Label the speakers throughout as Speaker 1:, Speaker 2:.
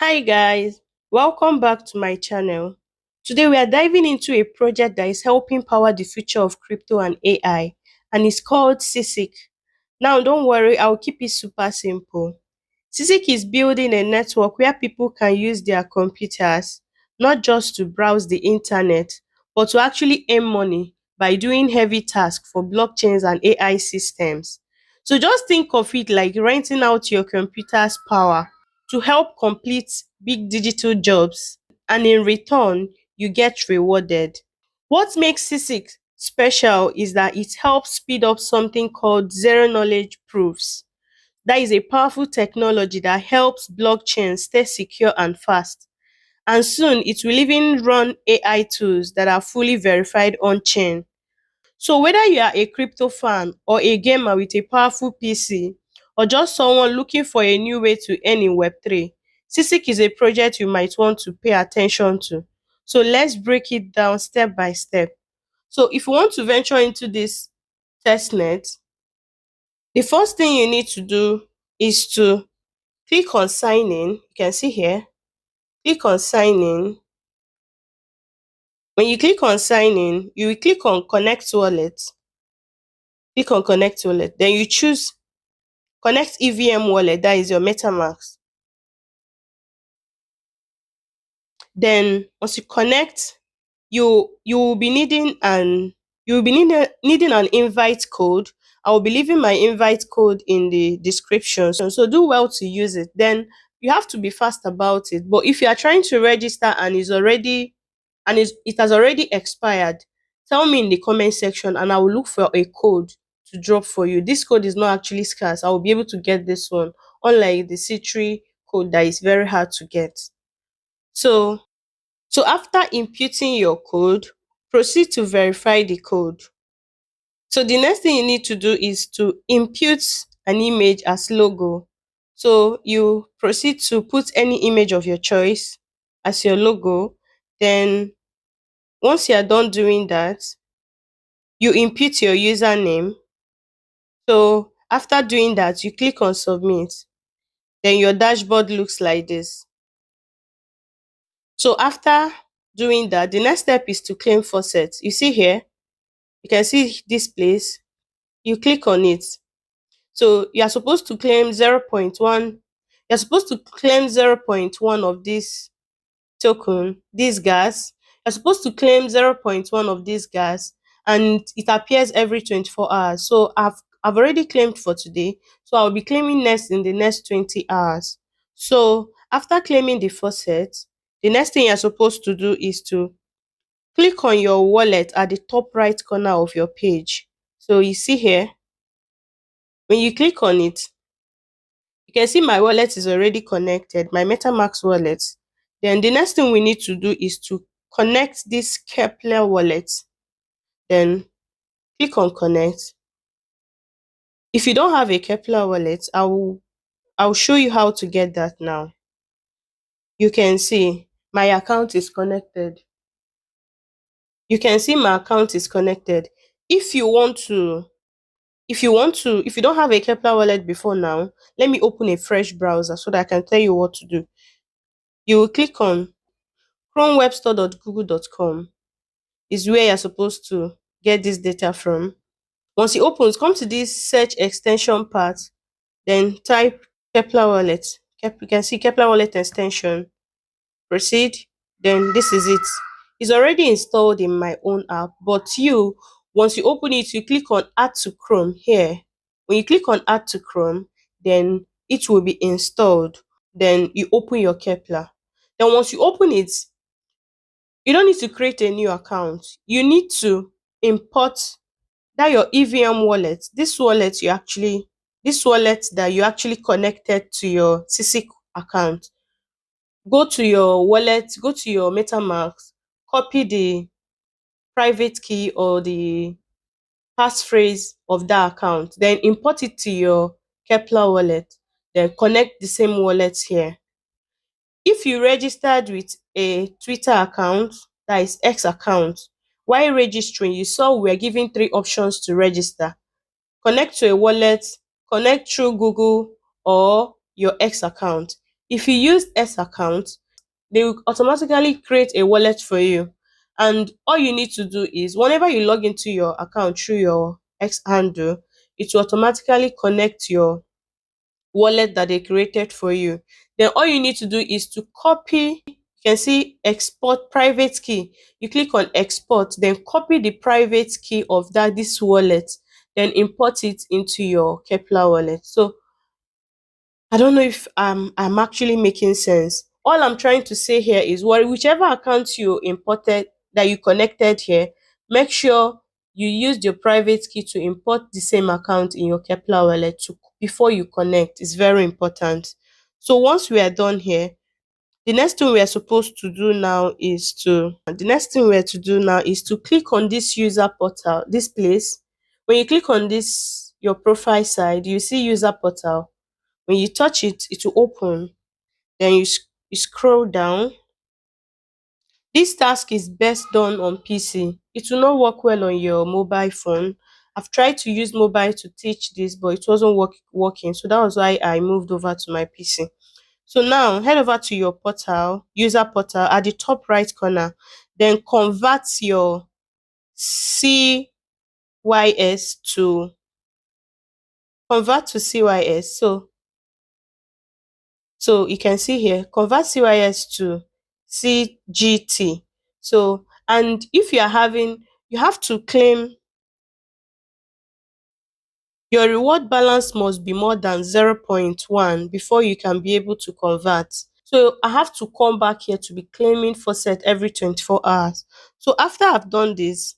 Speaker 1: Hi guys, welcome back to my channel. Today we are diving into a project that is helping power the future of crypto and AI, and it's called Cysic. Now don't worry, I'll keep it super simple. Cysic is building a network where people can use their computers not just to browse the internet, but to actually earn money by doing heavy tasks for blockchains and AI systems. So just think of it like renting out your computer's power to help complete big digital jobs, and in return, you get rewarded. What makes CISIC special is that it helps speed up something called zero knowledge proofs. That is a powerful technology that helps blockchains stay secure and fast. And soon it will even run AI tools that are fully verified on chain. So whether you are a crypto fan or a gamer with a powerful PC or just someone looking for a new way to earn in Web3, CISIC is a project you might want to pay attention to. So let's break it down step by step. So if you want to venture into this testnet, the first thing you need to do is to click on sign in. You can see here, click on sign in. When you click on sign in, you will click on connect wallet. Click on connect wallet. Then you choose connect EVM wallet, that is your MetaMask. Then once you connect, you will be needing an invite code. I will be leaving my invite code in the description. So do well to use it. Then you have to be fast about it. But if you are trying to register and it has already expired, tell me in the comment section and I will look for a code to drop for you. This code is not actually scarce. I will be able to get this one, unlike the C3 code that is very hard to get. So after inputting your code, proceed to verify the code. So the next thing you need to do is to input an image as logo. So you proceed to put any image of your choice as your logo. Then once you are done doing that, you input your username. So after doing that, you click on submit. Then your dashboard looks like this. So after doing that, the next step is to claim Faucet. You see here, you can see this place. You click on it. So you are supposed to claim 0.1. You're supposed to claim 0.1 of this token, this gas. You're supposed to claim 0.1 of this gas, and it appears every 24 hours. So I've already claimed for today. So I'll be claiming next in the next 20 hours. So after claiming the faucet, the next thing you're supposed to do is to click on your wallet at the top right corner of your page. So you see here, when you click on it, you can see my wallet is already connected, my MetaMask wallet. Then the next thing we need to do is to connect this Kepler wallet. Then click on connect. If you don't have a Kepler wallet, I'll show you how to get that now. You can see my account is connected. You can see my account is connected. If you want to, if you don't have a Kepler wallet before now, let me open a fresh browser so that I can tell you what to do. You will click on chromewebstore.google.com is where you're supposed to get this data from. Once it opens, come to this search extension part, then type Kepler wallet. You can see Kepler wallet extension. Proceed. Then this is it. It's already installed in my own app, but once you open it, you click on add to Chrome here. When you click on add to Chrome, then it will be installed. Then you open your Kepler. Then once you open it, you don't need to create a new account. You need to import that your EVM wallet. This wallet that you actually connected to your CC account. Go to your wallet, go to your MetaMask, copy the private key or the passphrase of that account, then import it to your Kepler wallet, then connect the same wallet here. If you registered with a Twitter account, that is X account, while registering, you saw we were given three options to register. Connect to a wallet, connect through Google or your X account. If you use S account, they will automatically create a wallet for you. And all you need to do is whenever you log into your account through your X handle, it will automatically connect your wallet that they created for you. Then all you need to do is to copy, you can see export private key. You click on export, then copy the private key of this wallet, then import it into your Kepler wallet. So I don't know if I'm actually making sense. All I'm trying to say here is whichever account you imported that you connected here, make sure you used your private key to import the same account in your Kepler wallet before you connect. It's very important. So once we are done here, the next thing we are to do now is to click on this user portal, this place. When you click on this your profile side, you see user portal. When you touch it, it will open. Then you scroll down. This task is best done on PC. It will not work well on your mobile phone. I've tried to use mobile to teach this, but it wasn't working. So that was why I moved over to my PC. So now head over to your portal, user portal at the top right corner. Then CYS to convert to CYS. So you can see here, convert CYS to CGT. So, and if you have to claim your reward balance must be more than zero point 0.1 before you can be able to convert. So I have to come back here to be claiming Faucet every 24 hours. So after I've done this,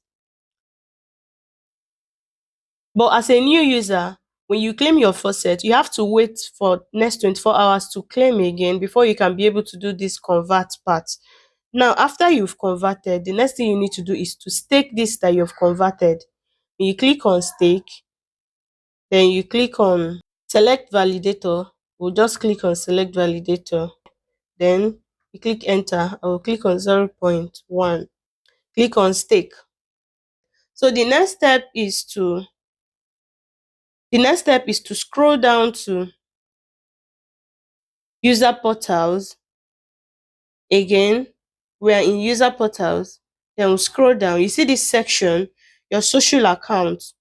Speaker 1: but as a new user, when you claim your faucet, you have to wait for next 24 hours to claim again before you can be able to do this convert part. Now, after you've converted, the next thing you need to do is to stake this that you've converted. You click on stake, then you click on select validator. We'll just click on select validator. Then you click enter. I will click on zero point 0.1. Click on stake. So the next step is to scroll down to user portals. Again, we are in user portals. Then we scroll down. You see this section, your social account.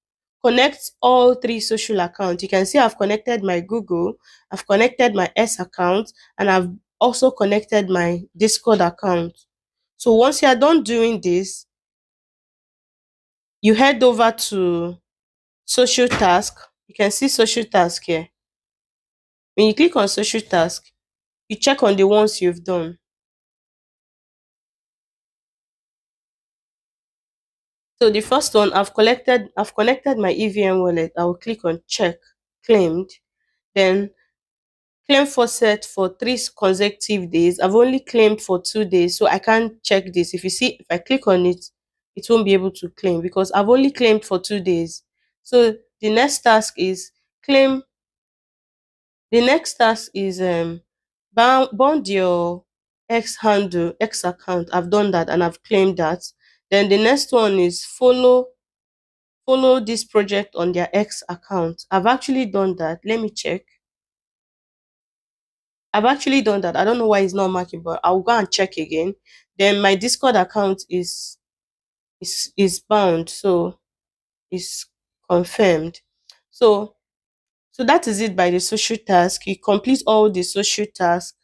Speaker 1: Connect all three social accounts. You can see I've connected my Google, I've connected my S account, and I've also connected my Discord account. So once you are done doing this, you head over to social task. You can see social task here. When you click on social task, you check on the ones you've done. So the first one, I've connected my EVM wallet. I will click on check, claimed, then claim faucet for 3 consecutive days. I've only claimed for 2 days, so I can't check this. If you see, if I click on it, it won't be able to claim because I've only claimed for 2 days. So claim the next task is bond your X account. I've done that and I've claimed that. Then the next one is follow this project on their X account. I've actually done that. Let me check. I've actually done that. I don't know why it's not marking, but I'll go and check again. Then my Discord account is bound, so it's confirmed. So that is it by the social task. You complete all the social tasks.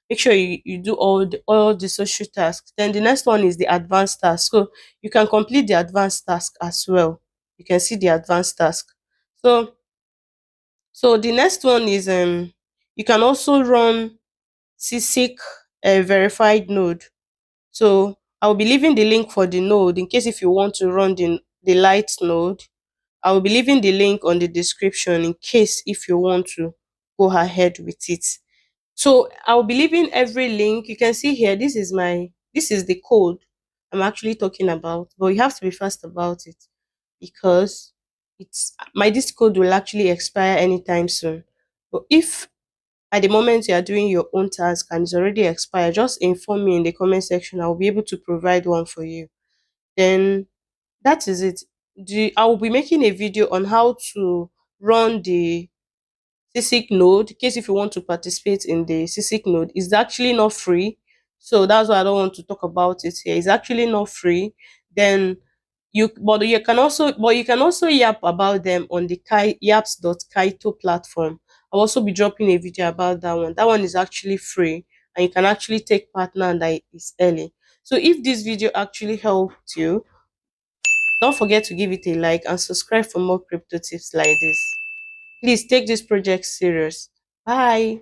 Speaker 1: Make sure you do all the social tasks. Then the next one is the advanced task. So you can complete the advanced task as well. You can see the advanced task. So the next one is you can also run Cysic verified node. So I will be leaving the link for the node in case if you want to run the light node. I will be leaving the link on the description in case if you want to go ahead with it. So I will be leaving every link. You can see here, this is the code I'm actually talking about, but you have to be fast about it because this code will actually expire anytime soon. But if at the moment you are doing your own task and it's already expired, just inform me in the comment section. I'll be able to provide one for you. Then that is it. I will be making a video on how to run the Cysic node, in case if you want to participate in the Cysic node, is actually not free. So that's why I don't want to talk about it here. It's actually not free. Then you can also yap about them on the yaps.kaito platform. I'll also be dropping a video about that one. That one is actually free and you can actually take partner and that is early. So if this video actually helped you, don't forget to give it a like and subscribe for more crypto tips like this. Please take this project serious. Bye.